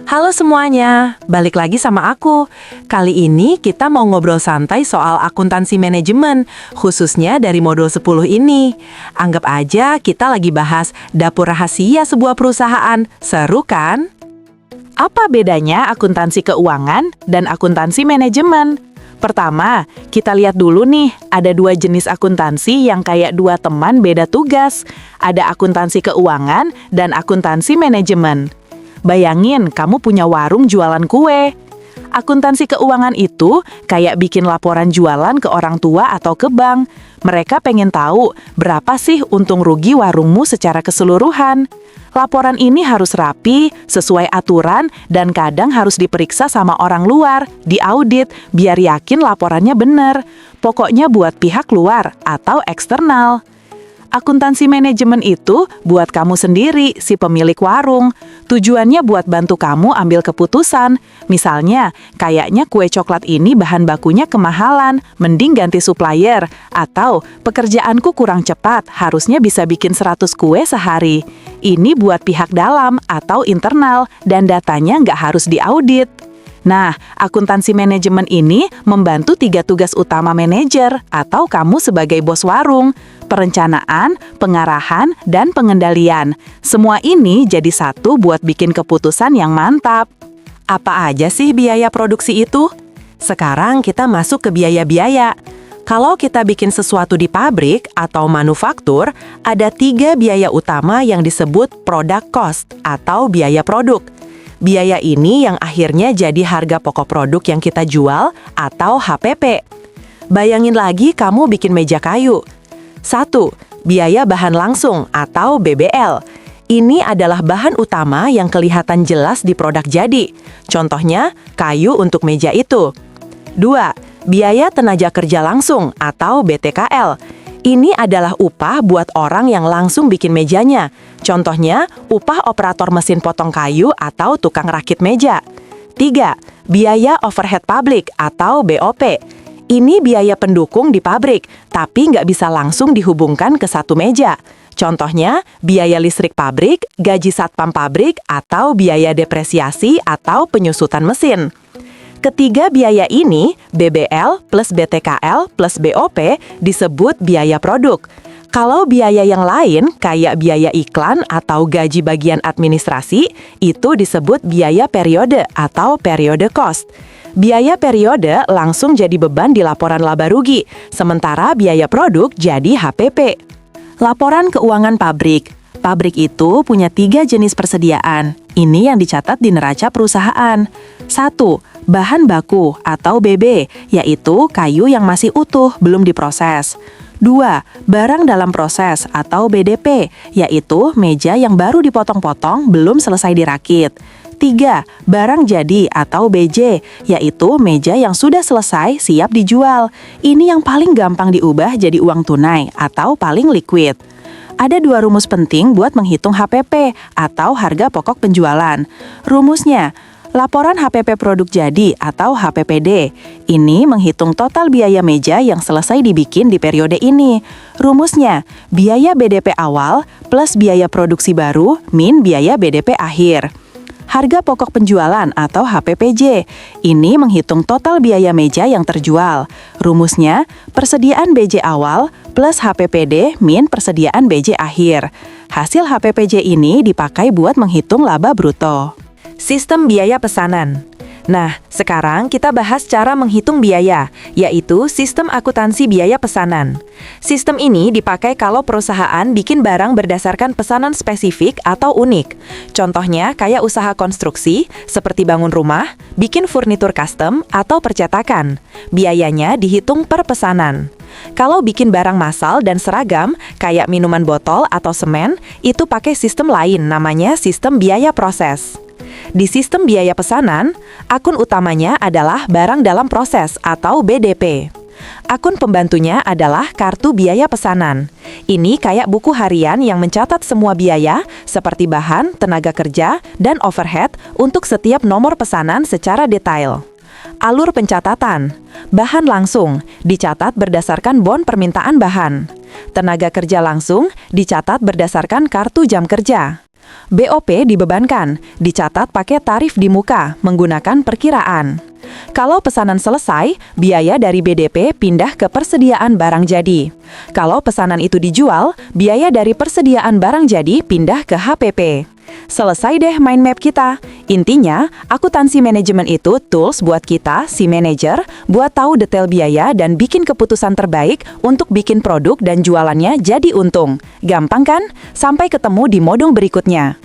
Halo semuanya, balik lagi sama aku. Kali ini kita mau ngobrol santai soal akuntansi manajemen, khususnya dari modul 10 ini. Anggap aja kita lagi bahas dapur rahasia sebuah perusahaan. Seru kan? Apa bedanya akuntansi keuangan dan akuntansi manajemen? Pertama, kita lihat dulu nih, ada dua jenis akuntansi yang kayak dua teman beda tugas. Ada akuntansi keuangan dan akuntansi manajemen. Bayangin, kamu punya warung jualan kue. Akuntansi keuangan itu kayak bikin laporan jualan ke orang tua atau ke bank. Mereka pengen tahu berapa sih untung rugi warungmu secara keseluruhan. Laporan ini harus rapi, sesuai aturan, dan kadang harus diperiksa sama orang luar, diaudit, biar yakin laporannya benar. Pokoknya buat pihak luar atau eksternal. Akuntansi manajemen itu buat kamu sendiri, si pemilik warung. Tujuannya buat bantu kamu ambil keputusan. Misalnya, kayaknya kue coklat ini bahan bakunya kemahalan, mending ganti supplier. Atau, pekerjaanku kurang cepat, harusnya bisa bikin 100 kue sehari. Ini buat pihak dalam atau internal, dan datanya nggak harus diaudit. Nah, akuntansi manajemen ini membantu 3 tugas utama manajer atau kamu sebagai bos warung. Perencanaan, pengarahan, dan pengendalian. Semua ini jadi satu buat bikin keputusan yang mantap. Apa aja sih biaya produksi itu? Sekarang kita masuk ke biaya-biaya. Kalau kita bikin sesuatu di pabrik atau manufaktur, ada 3 biaya utama yang disebut product cost atau biaya produk. Biaya ini yang akhirnya jadi harga pokok produk yang kita jual atau HPP. Bayangin lagi kamu bikin meja kayu. 1. Biaya bahan langsung atau BBL. Ini adalah bahan utama yang kelihatan jelas di produk jadi. Contohnya, kayu untuk meja itu. 2. Biaya tenaga kerja langsung atau BTKL. Ini adalah upah buat orang yang langsung bikin mejanya. Contohnya, upah operator mesin potong kayu atau tukang rakit meja. 3. Biaya overhead pabrik atau BOP. Ini biaya pendukung di pabrik, tapi nggak bisa langsung dihubungkan ke satu meja. Contohnya, biaya listrik pabrik, gaji satpam pabrik, atau biaya depresiasi atau penyusutan mesin. Ketiga biaya ini, BBL plus BTKL plus BOP, disebut biaya produk. Kalau biaya yang lain, kayak biaya iklan atau gaji bagian administrasi, itu disebut biaya periode atau periode cost. Biaya periode langsung jadi beban di laporan laba rugi, sementara biaya produk jadi HPP. Laporan keuangan pabrik. Pabrik itu punya 3 jenis persediaan. Ini yang dicatat di neraca perusahaan. 1. Bahan baku atau BB, yaitu kayu yang masih utuh, belum diproses. 2. Barang dalam proses atau BDP, yaitu meja yang baru dipotong-potong, belum selesai dirakit. 3. Barang jadi atau BJ, yaitu meja yang sudah selesai, siap dijual. Ini yang paling gampang diubah jadi uang tunai atau paling liquid. Ada 2 rumus penting buat menghitung HPP atau harga pokok penjualan. Rumusnya, laporan HPP produk jadi atau HPPD. Ini menghitung total biaya meja yang selesai dibikin di periode ini. Rumusnya, biaya BDP awal plus biaya produksi baru min biaya BDP akhir. Harga pokok penjualan atau HPPJ. Ini menghitung total biaya meja yang terjual. Rumusnya, persediaan BJ awal plus HPPD min persediaan BJ akhir. Hasil HPPJ ini dipakai buat menghitung laba bruto. Sistem biaya pesanan. Nah, sekarang kita bahas cara menghitung biaya, yaitu sistem akuntansi biaya pesanan. Sistem ini dipakai kalau perusahaan bikin barang berdasarkan pesanan spesifik atau unik. Contohnya kayak usaha konstruksi, seperti bangun rumah, bikin furnitur custom, atau percetakan. Biayanya dihitung per pesanan. Kalau bikin barang massal dan seragam, kayak minuman botol atau semen, itu pakai sistem lain namanya sistem biaya proses. Di sistem biaya pesanan, akun utamanya adalah barang dalam proses atau BDP. Akun pembantunya adalah kartu biaya pesanan. Ini kayak buku harian yang mencatat semua biaya seperti bahan, tenaga kerja, dan overhead untuk setiap nomor pesanan secara detail. Alur pencatatan. Bahan langsung dicatat berdasarkan bon permintaan bahan. Tenaga kerja langsung dicatat berdasarkan kartu jam kerja. BOP dibebankan, dicatat pakai tarif di muka, menggunakan perkiraan. Kalau pesanan selesai, biaya dari BDP pindah ke persediaan barang jadi. Kalau pesanan itu dijual, biaya dari persediaan barang jadi pindah ke HPP. Selesai deh mind map kita. Intinya, akuntansi manajemen itu tools buat kita, si manajer, buat tahu detail biaya dan bikin keputusan terbaik untuk bikin produk dan jualannya jadi untung. Gampang kan? Sampai ketemu di modul berikutnya.